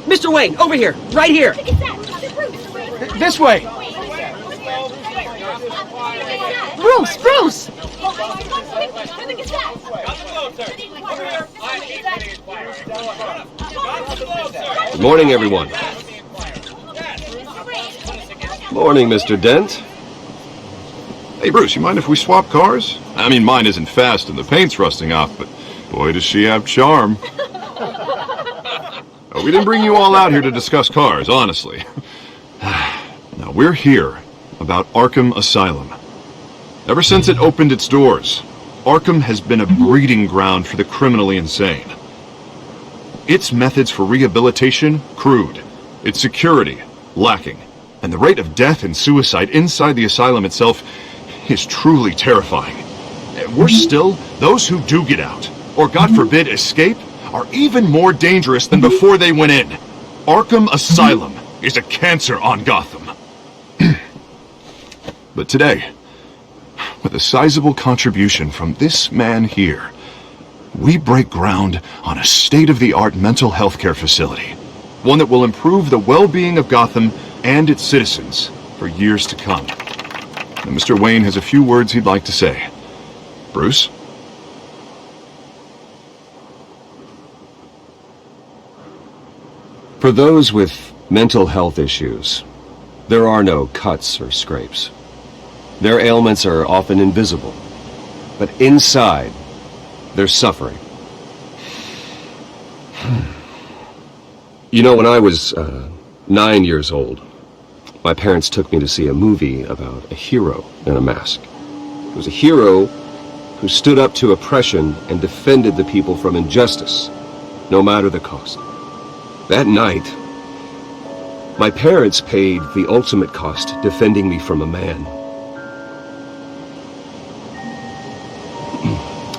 Mr. Wayne, over here, right here. This way. Bruce! Good morning, everyone. Morning, Mr. Dent. Hey, Bruce, you mind if we swap cars? I mean, mine isn't fast and the paint's rusting off, but boy, does she have charm. We didn't bring you all out here to discuss cars, honestly. Now, we're here about Arkham Asylum. Ever since it opened its doors, Arkham has been a breeding ground for the criminally insane. Its methods for rehabilitation, crude. Its security, lacking. And the rate of death and suicide inside the asylum itself is truly terrifying. Worse still, those who do get out, or God forbid escape, are even more dangerous than before they went in. Arkham Asylum is a cancer on Gotham. But today, with a sizable contribution from this man here, we break ground on a state-of-the-art mental health care facility. One that will improve the well-being of Gotham and its citizens for years to come. And Mr. Wayne has a few words he'd like to say. Bruce? For those with mental health issues, there are no cuts or scrapes. Their ailments are often invisible, but inside, they're suffering. You know, when I was 9 years old, my parents took me to see a movie about a hero in a mask. It was a hero who stood up to oppression and defended the people from injustice, no matter the cost. That night, my parents paid the ultimate cost defending me from a man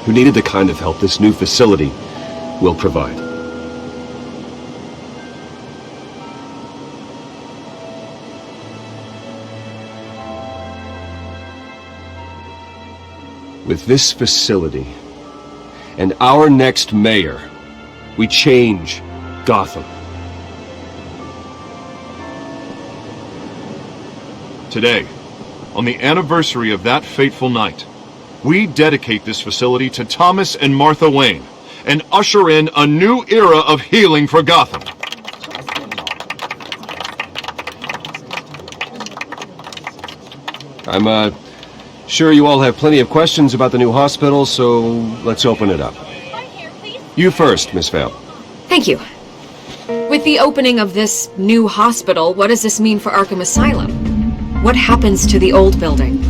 who needed the kind of help this new facility will provide. With this facility and our next mayor, we change Gotham. Today, on the anniversary of that fateful night, we dedicate this facility to Thomas and Martha Wayne and usher in a new era of healing for Gotham. I'm sure you all have plenty of questions about the new hospital, so let's open it up. You first, Miss Vale. Thank you. With the opening of this new hospital, what does this mean for Arkham Asylum? What happens to the old building?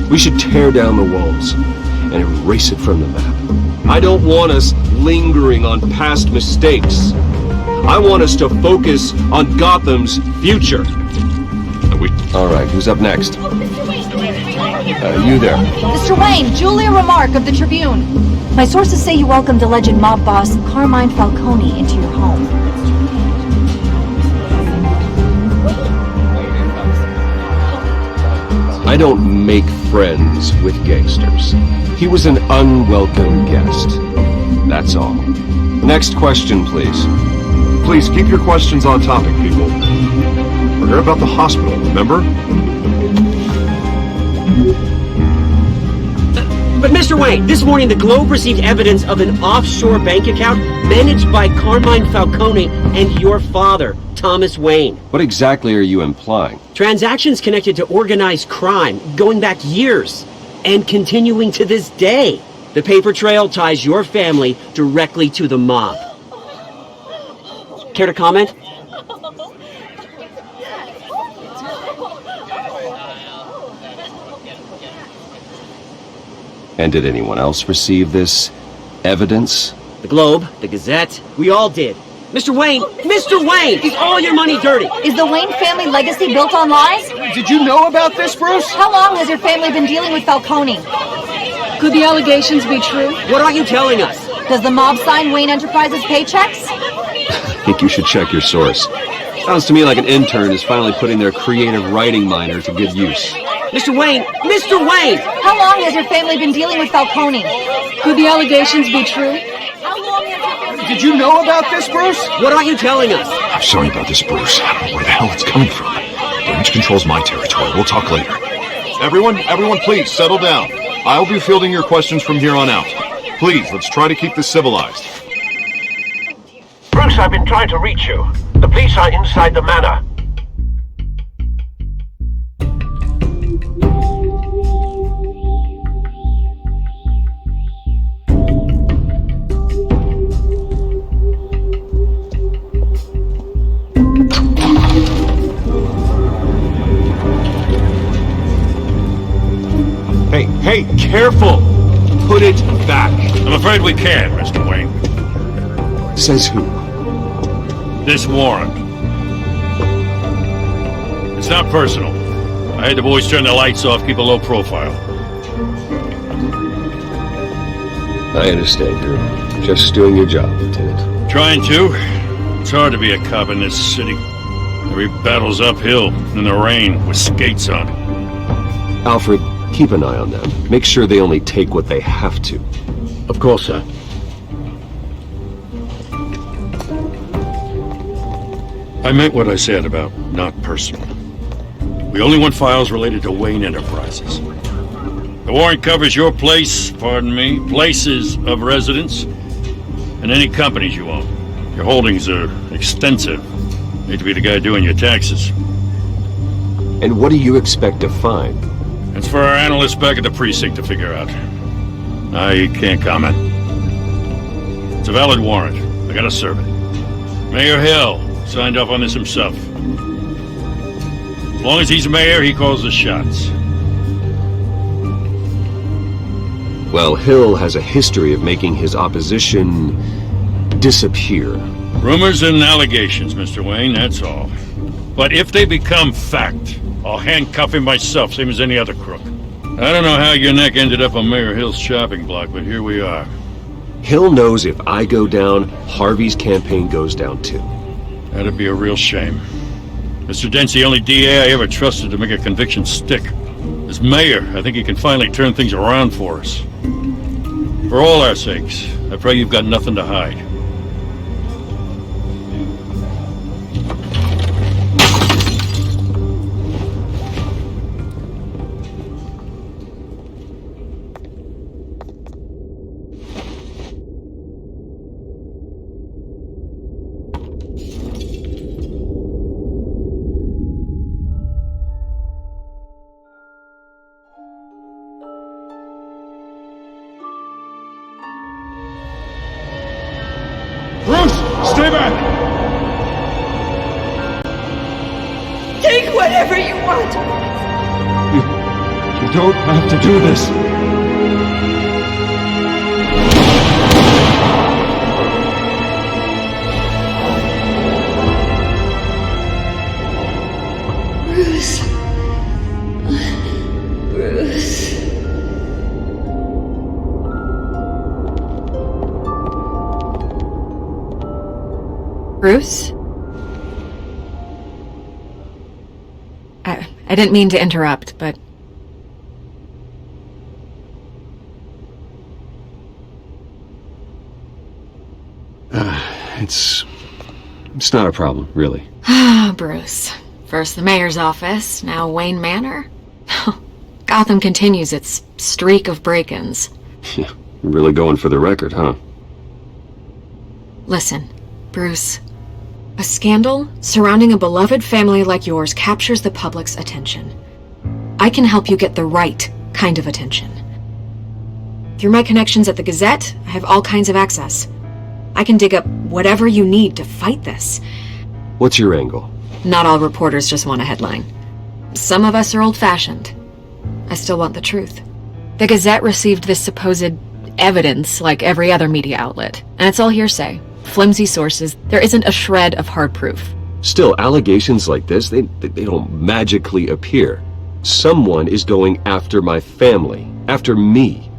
We should tear down the walls and erase it from the map. I don't want us lingering on past mistakes. I want us to focus on Gotham's future. All right, who's up next? You there. Mr. Wayne, Julia Remark of the Tribune. My sources say you welcomed alleged mob boss Carmine Falcone into your home. I don't make friends with gangsters. He was an unwelcome guest. That's all. Next question, please. Please keep your questions on topic, people. We're here about the hospital, remember? But Mr. Wayne, this morning the Globe received evidence of an offshore bank account managed by Carmine Falcone and your father, Thomas Wayne. What exactly are you implying? Transactions connected to organized crime going back years and continuing to this day. The paper trail ties your family directly to the mob. Care to comment? And did anyone else receive this evidence? The Globe, the Gazette, we all did. Mr. Wayne, is all your money dirty? Is the Wayne family legacy built on lies? Did you know about this, Bruce? How long has your family been dealing with Falcone? Could the allegations be true? What are you telling us? Does the mob sign Wayne Enterprises paychecks? I think you should check your source. Sounds to me like an intern is finally putting their creative writing minor to good use. Mr. Wayne! How long has your family been dealing with Falcone? Could the allegations be true? How long has your Did you know about this, Bruce? What aren't you telling us? I'm sorry about this, Bruce. I don't know where the hell it's coming from. Damage control's my territory. We'll talk later. Everyone, please, settle down. I'll be fielding your questions from here on out. Please, let's try to keep this civilized. Bruce, I've been trying to reach you. The police are inside the manor. Hey, careful! Put it back. I'm afraid we can't, Mr. Wayne. Says who? This warrant. It's not personal. I had the boys turn the lights off, keep a low profile. I understand. You're just doing your job, Lieutenant. Trying to. It's hard to be a cop in this city. Every battle's uphill, in the rain, with skates on. Alfred, keep an eye on them. Make sure they only take what they have to. Of course, sir. I meant what I said about not personal. We only want files related to Wayne Enterprises. The warrant covers your place, pardon me, places of residence, and any companies you own. Your holdings are extensive. Need to be the guy doing your taxes. And what do you expect to find? That's for our analysts back at the precinct to figure out. I can't comment. It's a valid warrant. I gotta serve it. Mayor Hill signed off on this himself. As long as he's mayor, he calls the shots. Well, Hill has a history of making his opposition disappear. Rumors and allegations, Mr. Wayne, that's all. But if they become fact, I'll handcuff him myself, same as any other crook. I don't know how your neck ended up on Mayor Hill's shopping block, but here we are. Hill knows if I go down, Harvey's campaign goes down too. That'd be a real shame. Mr. Dent's the only DA I ever trusted to make a conviction stick. As mayor, I think he can finally turn things around for us. For all our sakes, I pray you've got nothing to hide. Bruce, stay back! Take whatever you want. You don't have to do this. Bruce. Bruce. Bruce? I didn't mean to interrupt, but... It's not a problem, really. Ah, Bruce. First the mayor's office, now Wayne Manor. Gotham continues its streak of break-ins. You're really going for the record, huh? Listen, Bruce. A scandal surrounding a beloved family like yours captures the public's attention. I can help you get the right kind of attention. Through my connections at the Gazette, I have all kinds of access. I can dig up whatever you need to fight this. What's your angle? Not all reporters just want a headline. Some of us are old-fashioned. I still want the truth. The Gazette received this supposed evidence like every other media outlet, and it's all hearsay. Flimsy sources. There isn't a shred of hard proof. Still, allegations like this, they don't magically appear. Someone is going after my family, after me.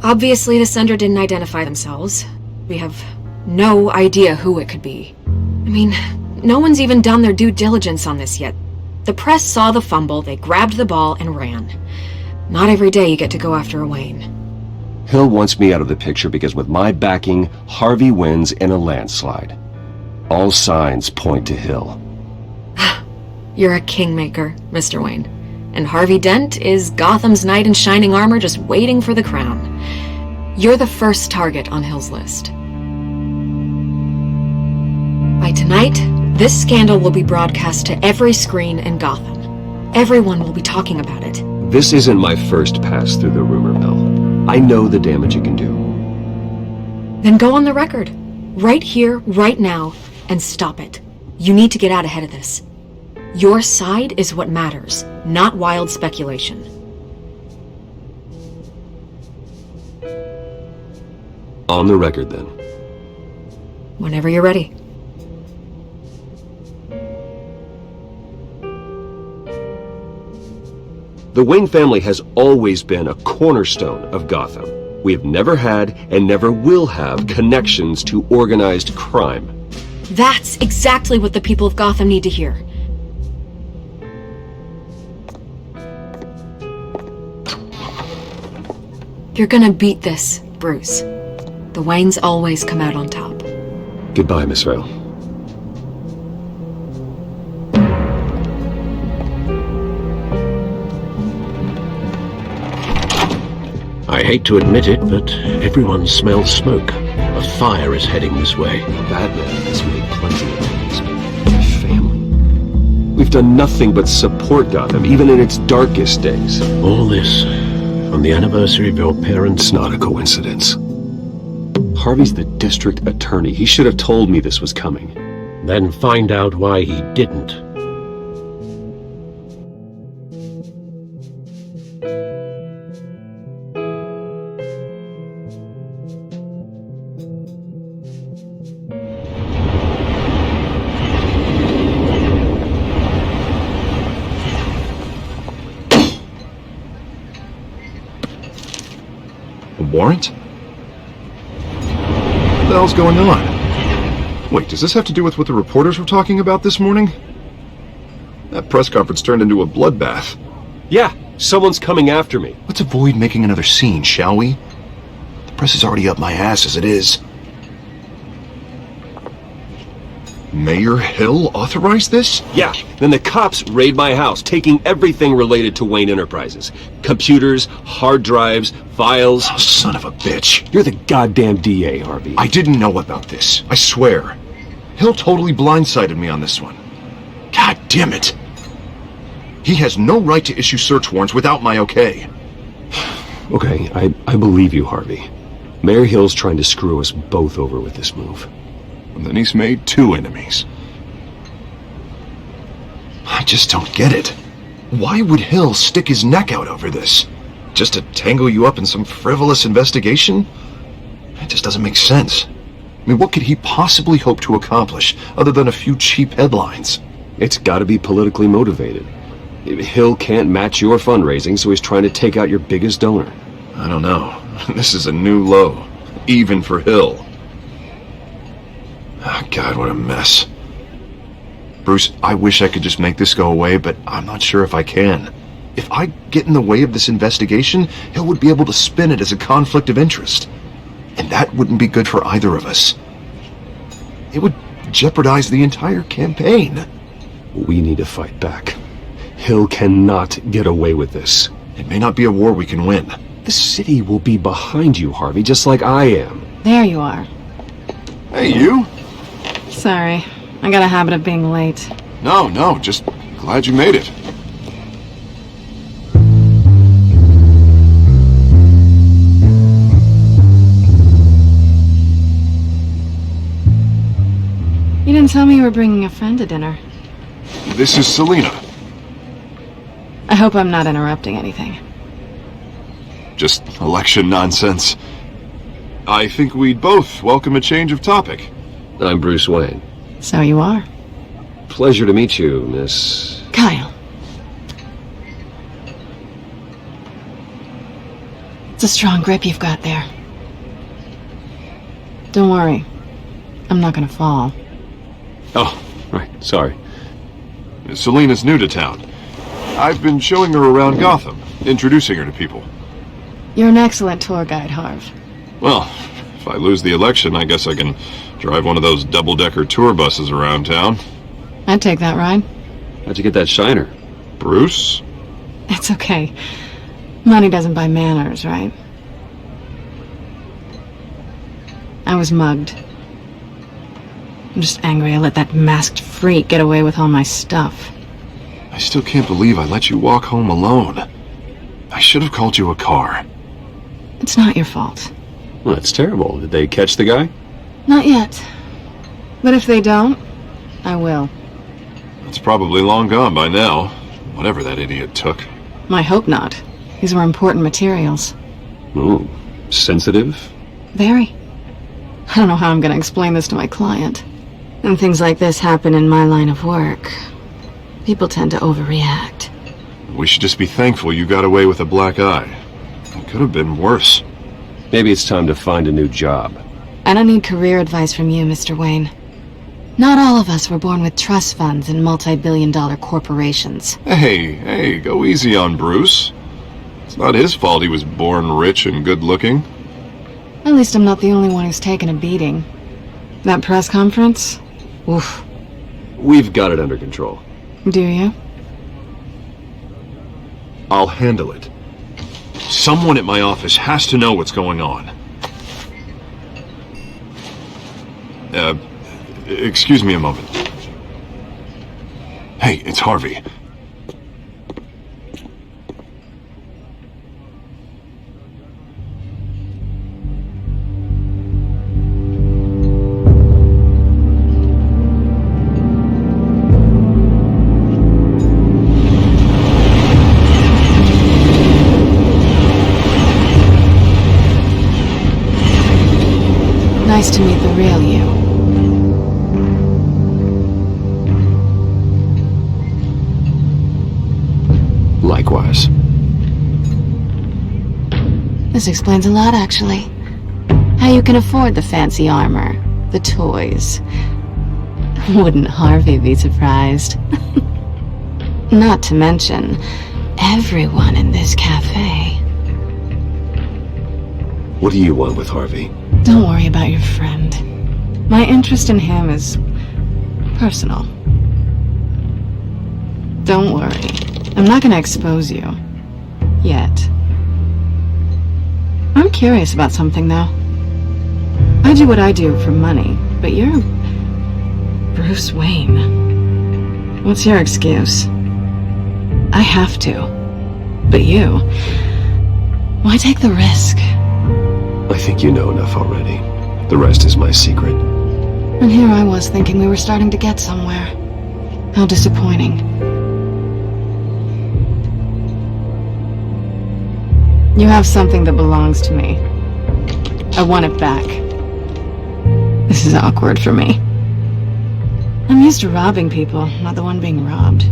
Obviously, the sender didn't identify themselves. We have no idea who it could be. I mean, no one's even done their due diligence on this yet. The press saw the fumble, they grabbed the ball and ran. Not every day you get to go after a Wayne. Hill wants me out of the picture because with my backing, Harvey wins in a landslide. All signs point to Hill. You're a kingmaker, Mr. Wayne. And Harvey Dent is Gotham's knight in shining armor just waiting for the crown. You're the first target on Hill's list. By tonight, this scandal will be broadcast to every screen in Gotham. Everyone will be talking about it. This isn't my first pass through the rumor mill. I know the damage it can do. Then go on the record. Right here, right now, and stop it. You need to get out ahead of this. Your side is what matters, not wild speculation. On the record, then. Whenever you're ready. The Wayne family has always been a cornerstone of Gotham. We have never had and never will have connections to organized crime. That's exactly what the people of Gotham need to hear. You're gonna beat this, Bruce. The Waynes always come out on top. Goodbye, Miss Vale. I hate to admit it, but everyone smells smoke. A fire is heading this way. Batman has made plenty of enemies. My family. We've done nothing but support Gotham, even in its darkest days. All this on the anniversary of your parents' It's not a coincidence. Harvey's the district attorney. He should have told me this was coming. Then find out why he didn't. A warrant? What the hell's going on? Wait, does this have to do with what the reporters were talking about this morning? That press conference turned into a bloodbath. Yeah, someone's coming after me. Let's avoid making another scene, shall we? The press is already up my ass as it is. Mayor Hill authorized this? Yeah, then the cops raid my house, taking everything related to Wayne Enterprises. Computers, hard drives, files. Oh, son of a bitch. You're the goddamn DA, Harvey. I didn't know about this, I swear. Hill totally blindsided me on this one. God damn it. He has no right to issue search warrants without my okay. Okay, I believe you, Harvey. Mayor Hill's trying to screw us both over with this move. And then he's made two enemies. I just don't get it. Why would Hill stick his neck out over this? Just to tangle you up in some frivolous investigation? It just doesn't make sense. I mean, what could he possibly hope to accomplish other than a few cheap headlines? It's gotta be politically motivated. Hill can't match your fundraising, so he's trying to take out your biggest donor. I don't know. This is a new low. Even for Hill. Oh, God, what a mess. Bruce, I wish I could just make this go away, but I'm not sure if I can. If I get in the way of this investigation, Hill would be able to spin it as a conflict of interest. And that wouldn't be good for either of us. It would jeopardize the entire campaign. We need to fight back. Hill cannot get away with this. It may not be a war we can win. The city will be behind you, Harvey, just like I am. There you are. Hey, you? Sorry, I got a habit of being late. No, just glad you made it. You didn't tell me you were bringing a friend to dinner. This is Selina. I hope I'm not interrupting anything. Just election nonsense. I think we'd both welcome a change of topic. I'm Bruce Wayne. So you are. Pleasure to meet you, Miss... Kyle. It's a strong grip you've got there. Don't worry. I'm not gonna fall. Oh, right, sorry. Selina's new to town. I've been showing her around Gotham, introducing her to people. You're an excellent tour guide, Harv. Well, if I lose the election, I guess I can drive one of those double-decker tour buses around town. I'd take that ride. How'd you get that shiner? Bruce? It's okay. Money doesn't buy manners, right? I was mugged. I'm just angry I let that masked freak get away with all my stuff. I still can't believe I let you walk home alone. I should have called you a car. It's not your fault. Well, that's terrible. Did they catch the guy? Not yet. But if they don't, I will. It's probably long gone by now, whatever that idiot took. I hope not. These were important materials. Ooh, sensitive? Very. I don't know how I'm going to explain this to my client. When things like this happen in my line of work, people tend to overreact. We should just be thankful you got away with a black eye. It could have been worse. Maybe it's time to find a new job. I don't need career advice from you, Mr. Wayne. Not all of us were born with trust funds and multi-billion-dollar corporations. Hey, go easy on Bruce. It's not his fault he was born rich and good-looking. At least I'm not the only one who's taken a beating. That press conference? Oof. We've got it under control. Do you? I'll handle it. Someone at my office has to know what's going on. Excuse me a moment. Hey, it's Harvey. Nice to meet the real you. Likewise. This explains a lot, actually. How you can afford the fancy armor, the toys. Wouldn't Harvey be surprised? Not to mention, everyone in this cafe. What do you want with Harvey? Don't worry about your friend. My interest in him is personal. Don't worry. I'm not gonna expose you. Yet. I'm curious about something, though. I do what I do for money, but you're Bruce Wayne. What's your excuse? I have to. But you... why take the risk? I think you know enough already. The rest is my secret. And here I was thinking we were starting to get somewhere. How disappointing. You have something that belongs to me. I want it back. This is awkward for me. I'm used to robbing people, not the one being robbed.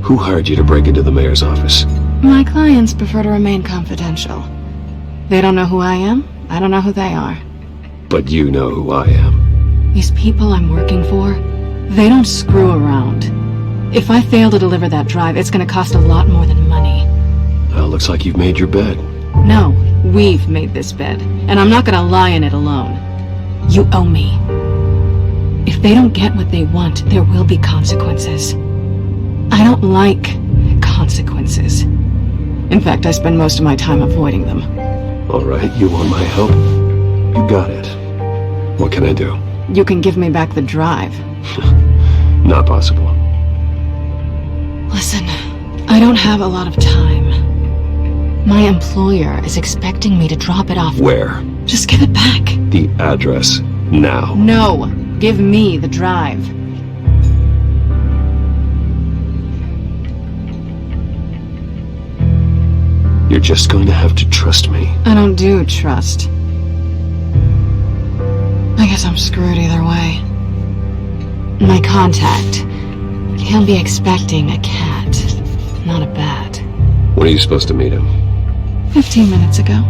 Who hired you to break into the mayor's office? My clients prefer to remain confidential. They don't know who I am, I don't know who they are. But you know who I am. These people I'm working for, they don't screw around. If I fail to deliver that drive, it's gonna cost a lot more than money. Well, looks like you've made your bed. No, we've made this bed, and I'm not gonna lie in it alone. You owe me. If they don't get what they want, there will be consequences. I don't like consequences. In fact, I spend most of my time avoiding them. All right, you want my help? You got it. What can I do? You can give me back the drive. Not possible. Listen, I don't have a lot of time. My employer is expecting me to drop it off. Where? Just give it back. The address, now. No, give me the drive. You're just going to have to trust me. I don't do trust. I guess I'm screwed either way. My contact. He'll be expecting a cat, not a bat. When are you supposed to meet him? 15 minutes ago.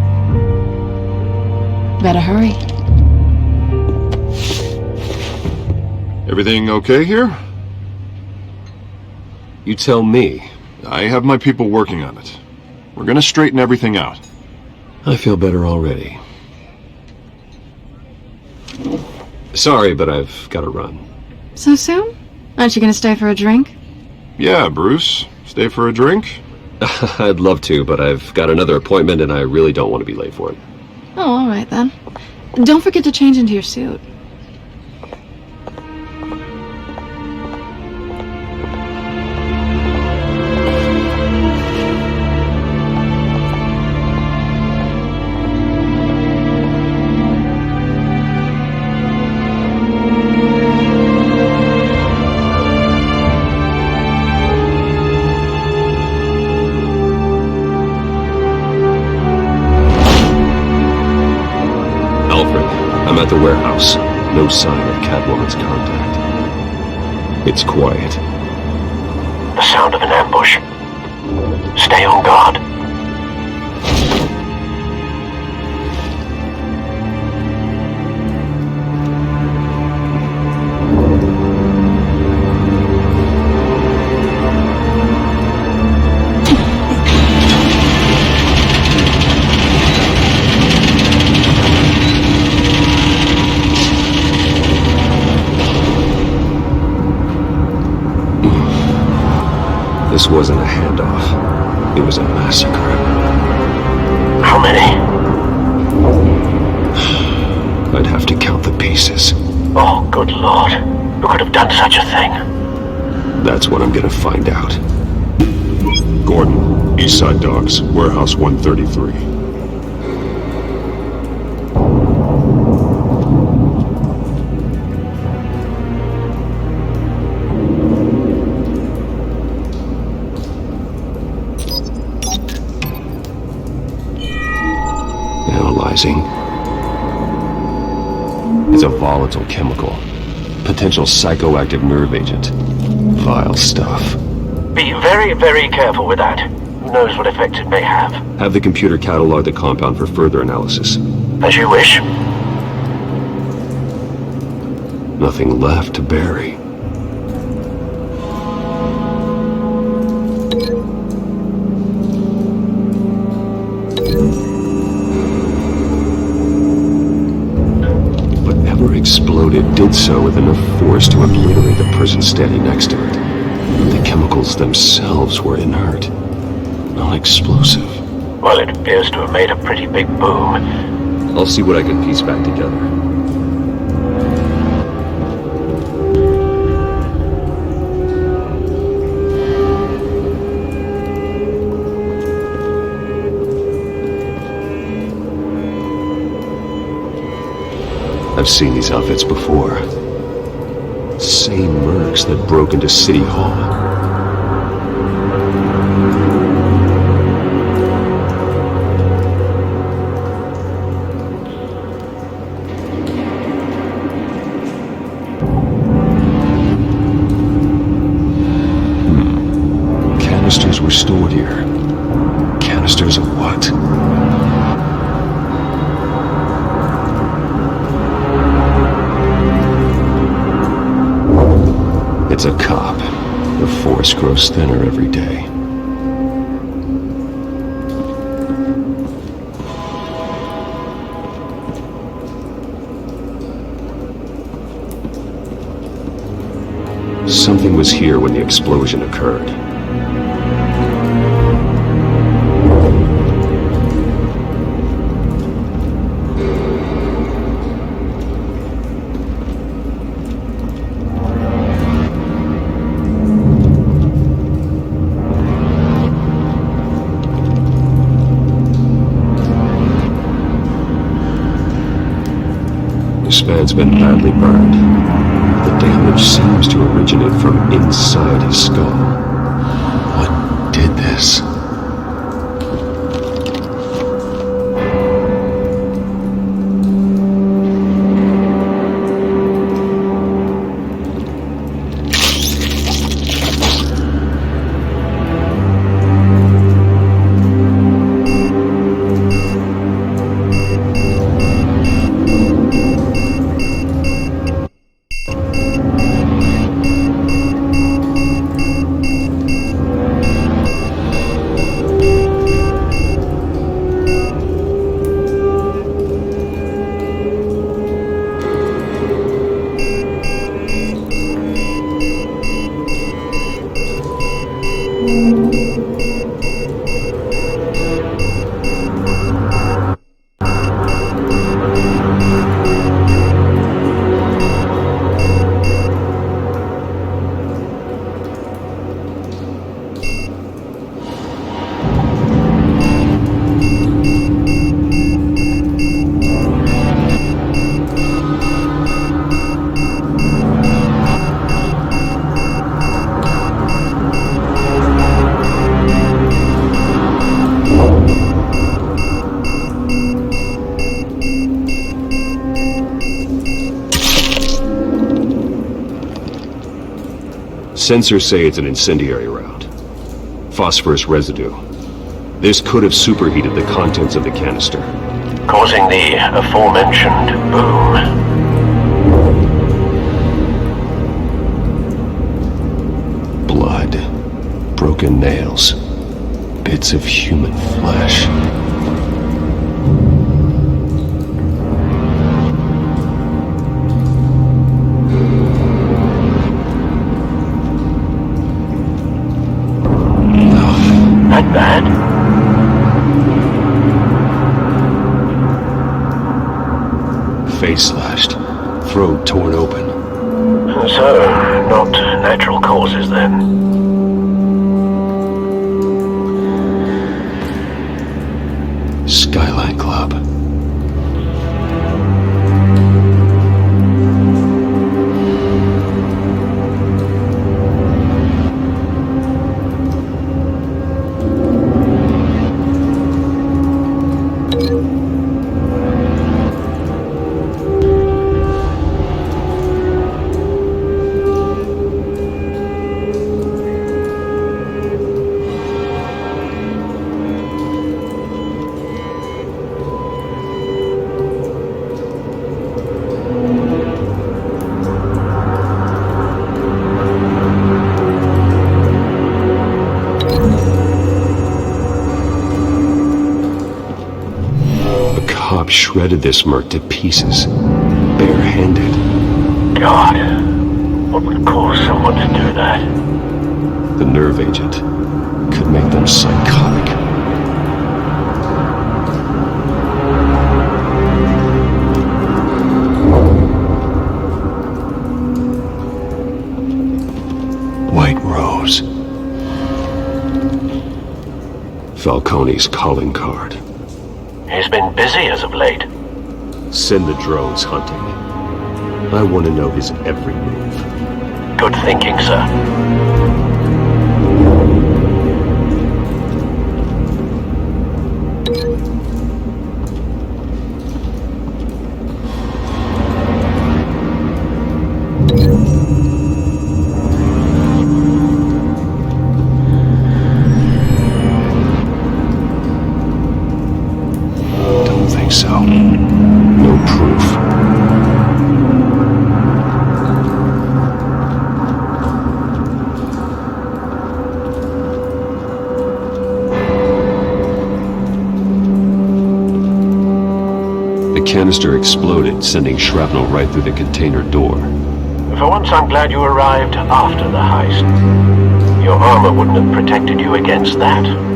Better hurry. Everything okay here? You tell me. I have my people working on it. We're gonna straighten everything out. I feel better already. Sorry, but I've got to run. So soon? Aren't you gonna stay for a drink? Yeah, Bruce. Stay for a drink? I'd love to, but I've got another appointment and I really don't want to be late for it. Oh, alright then. Don't forget to change into your suit. I'm at the warehouse. No sign of Catwoman's contact. It's quiet. The sound of an ambush. Stay on guard. This wasn't a handoff. It was a massacre. How many? I'd have to count the pieces. Oh, good lord. Who could have done such a thing? That's what I'm gonna find out. Gordon, Eastside Docks, Warehouse 133. Analyzing. It's a volatile chemical. Potential psychoactive nerve agent. Vile stuff. Be very, very careful with that. Who knows what effect it may have. Have the computer catalog the compound for further analysis. As you wish. Nothing left to bury. Whatever exploded did so with enough force to obliterate the person standing next to it. The chemicals themselves were inert, not explosive. Well, it appears to have made a pretty big boom. I'll see what I can piece back together. I've seen these outfits before. Same mercs that broke into City Hall. Canisters were stored here. Canisters of what? It's a cop. The force grows thinner every day. Something was here when the explosion occurred. This man's been badly burned. The damage seems to originate from inside his skull. What did this? Sensors say it's an incendiary round. Phosphorus residue. This could have superheated the contents of the canister, causing the aforementioned boom. Blood, broken nails, bits of human flesh. Not bad. Face slashed, throat torn open. So, not natural causes then. Skyline Club. Shredded this merc to pieces, barehanded. God, what would cause someone to do that? The nerve agent could make them psychotic. White Rose. Falcone's calling card. He's been busy as of late. Send the drones hunting. I want to know his every move. Good thinking, sir. So, no proof. The canister exploded, sending shrapnel right through the container door. For once, I'm glad you arrived after the heist. Your armor wouldn't have protected you against that.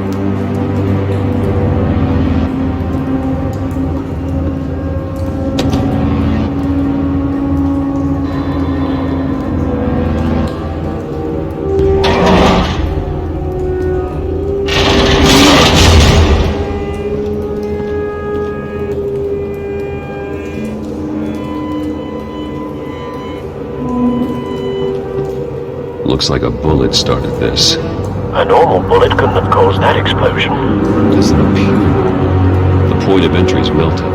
Looks like a bullet started this. A normal bullet couldn't have caused that explosion. Doesn't appear normal. The point of entry's melted.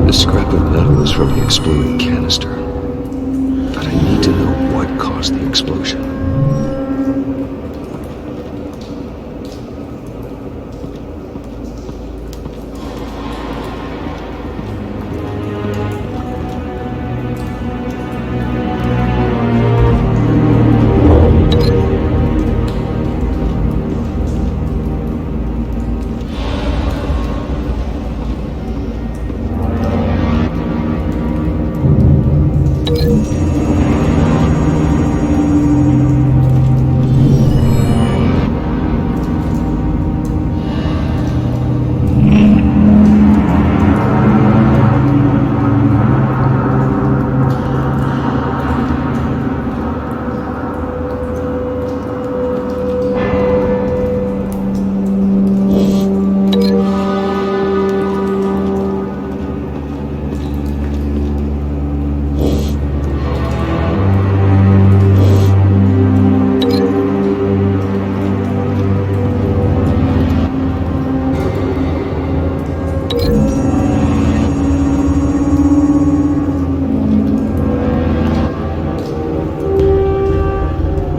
The scrap of metal is from the exploding canister. But I need to know what caused the explosion.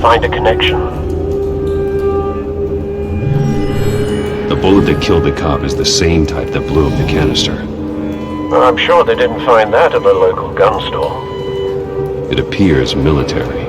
Find a connection. The bullet that killed the cop is the same type that blew up the canister. Well, I'm sure they didn't find that at the local gun store. It appears military.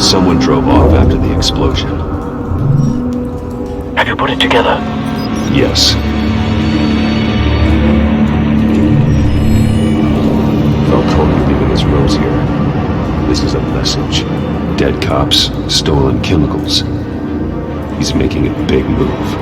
Someone drove off after the explosion. Have you put it together? Yes. Falcone leaving his rose here. This is a message. Dead cops, stolen chemicals. He's making a big move.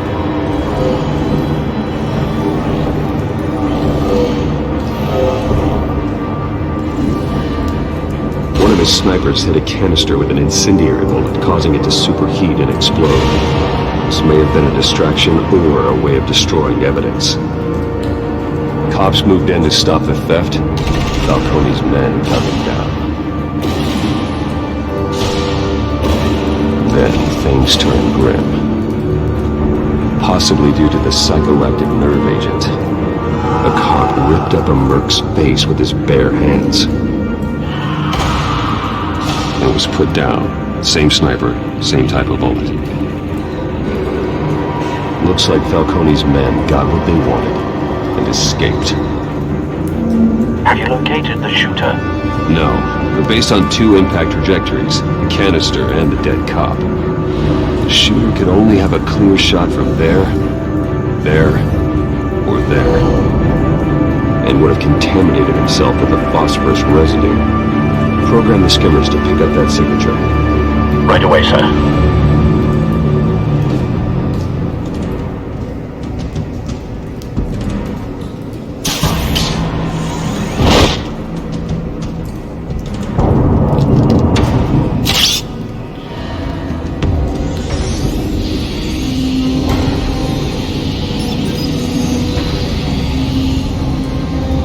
One of his snipers hit a canister with an incendiary bullet, causing it to superheat and explode. This may have been a distraction or a way of destroying evidence. Cops moved in to stop the theft. Falcone's men cut him down. Then things turned grim. Possibly due to the psychoactive nerve agent. A cop ripped up a merc's face with his bare hands. It was put down. Same sniper, same type of bullet. Looks like Falcone's men got what they wanted and escaped. Have you located the shooter? No, but based on two impact trajectories, the canister and the dead cop, the shooter could only have a clear shot from there, or there, and would have contaminated himself with the phosphorus residue. Program the skimmers to pick up that signature. Right away, sir.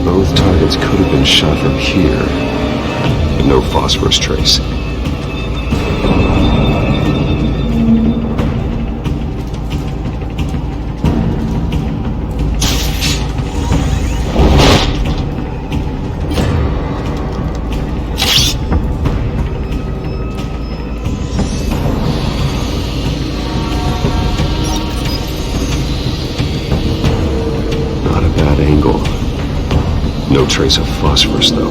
Both targets could have been shot from here. No phosphorus trace. Not a bad angle. No trace of phosphorus, though.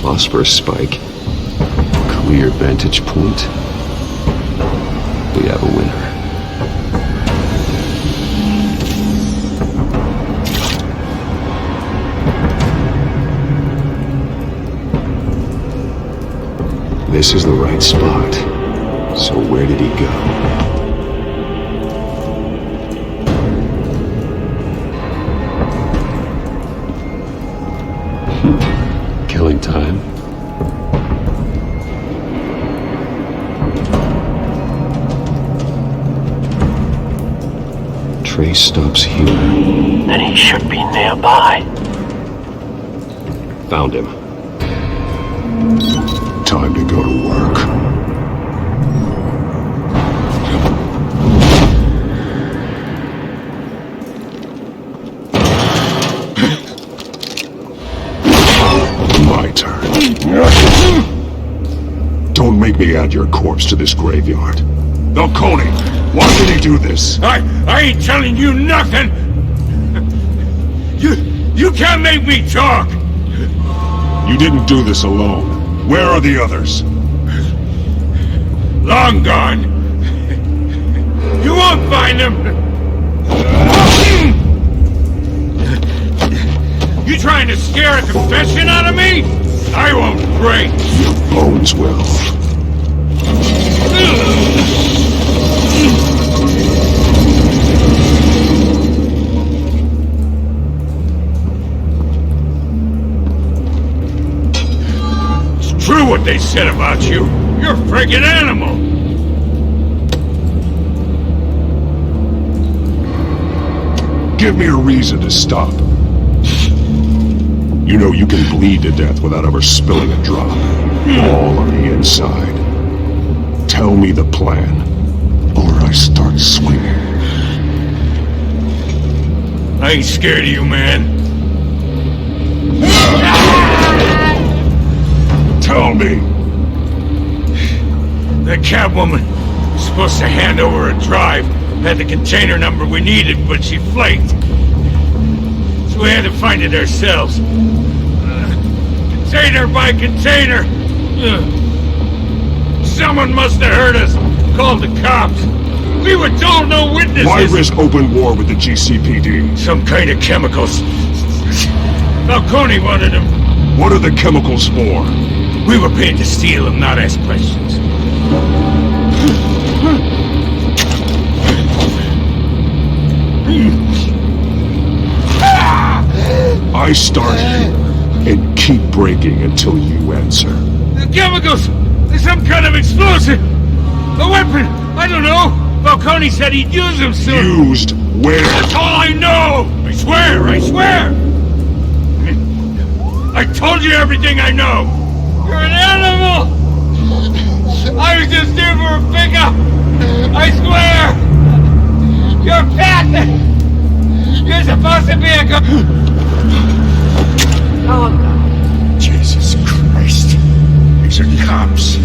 Phosphorus spike. Clear vantage point. We have a winner. This is the right spot. So where did he go? Killing time. Trace stops here. Then he should be nearby. Found him. Time to go to work. My turn. Don't make me add your corpse to this graveyard. Falcone, why did he do this? I ain't telling you nothing! You can't make me talk! You didn't do this alone. Where are the others? Long gone. You won't find them! You trying to scare a confession out of me? I won't break. Your bones will. It's true what they said about you. You're a friggin' animal. Give me a reason to stop. You know you can bleed to death without ever spilling a drop. All on the inside. Tell me the plan, or I start swinging. I ain't scared of you, man. Tell me! That Catwoman was supposed to hand over a drive. Had the container number we needed, but she flaked. So we had to find it ourselves. Container by container. Someone must have heard us. Called the cops. We were told no witnesses. Why risk open war with the GCPD? Some kind of chemicals. Falcone wanted them. What are the chemicals for? We were paid to steal them, not ask questions. I start here and keep breaking until you answer. The chemicals! There's some kind of explosive! A weapon! I don't know! Falcone said he'd use them soon! Used where? That's all I know! I swear! I swear! I told you everything I know! You're an animal! I was just here for a pickup! I swear! You're a pet! You're supposed to be a Oh, God. Jesus Christ. These are cops.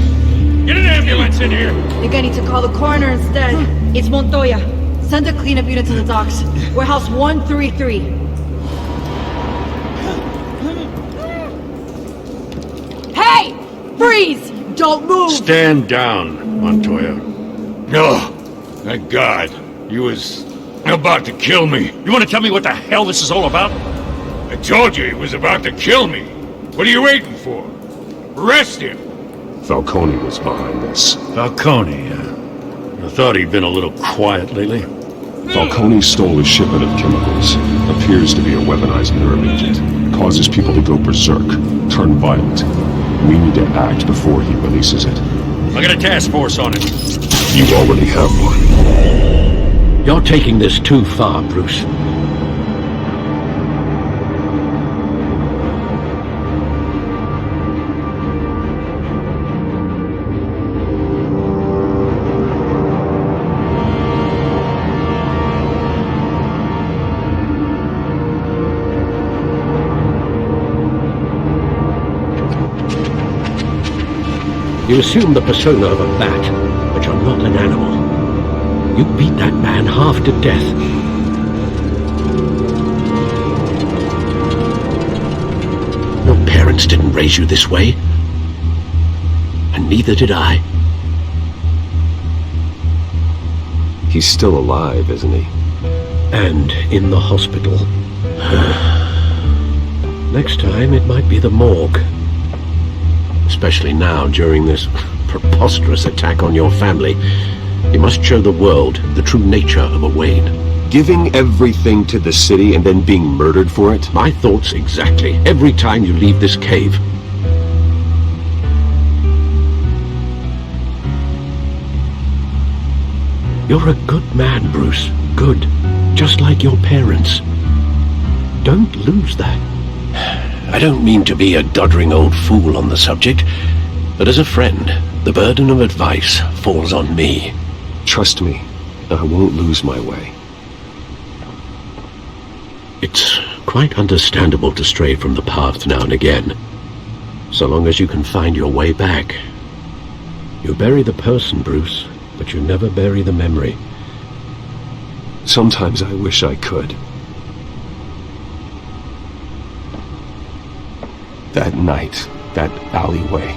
Get an ambulance in here! You're gonna need to call the coroner instead. It's Montoya. Send a cleanup unit to the docks. Warehouse 133. Hey! Freeze! Don't move! Stand down, Montoya. No. Thank God. He was about to kill me. You want to tell me what the hell this is all about? I told you he was about to kill me. What are you waiting for? Arrest him! Falcone was behind this. Falcone, I thought he'd been a little quiet lately. Falcone stole a shipment of chemicals. Appears to be a weaponized nerve agent. Causes people to go berserk, turn violent. We need to act before he releases it. I got a task force on it. You already have one. You're taking this too far, Bruce. You assume the persona of a bat, but you're not an animal. You beat that man half to death. Your parents didn't raise you this way. And neither did I. He's still alive, isn't he? And in the hospital. Next time, it might be the morgue. Especially now, during this preposterous attack on your family. You must show the world the true nature of a Wayne. Giving everything to the city and then being murdered for it? My thoughts exactly. Every time you leave this cave. You're a good man, Bruce. Good. Just like your parents. Don't lose that. I don't mean to be a doddering old fool on the subject, but as a friend, the burden of advice falls on me. Trust me, I won't lose my way. It's quite understandable to stray from the path now and again, so long as you can find your way back. You bury the person, Bruce, but you never bury the memory. Sometimes I wish I could. That night, that alleyway,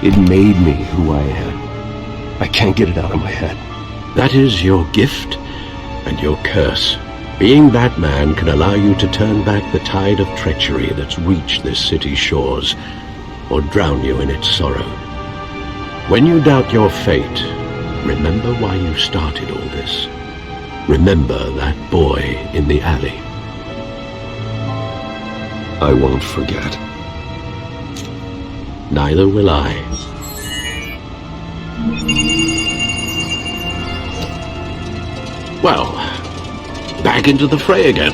it made me who I am. I can't get it out of my head. That is your gift and your curse. Being that man can allow you to turn back the tide of treachery that's reached this city's shores, or drown you in its sorrow. When you doubt your fate, remember why you started all this. Remember that boy in the alley. I won't forget. Neither will I. Well, back into the fray again.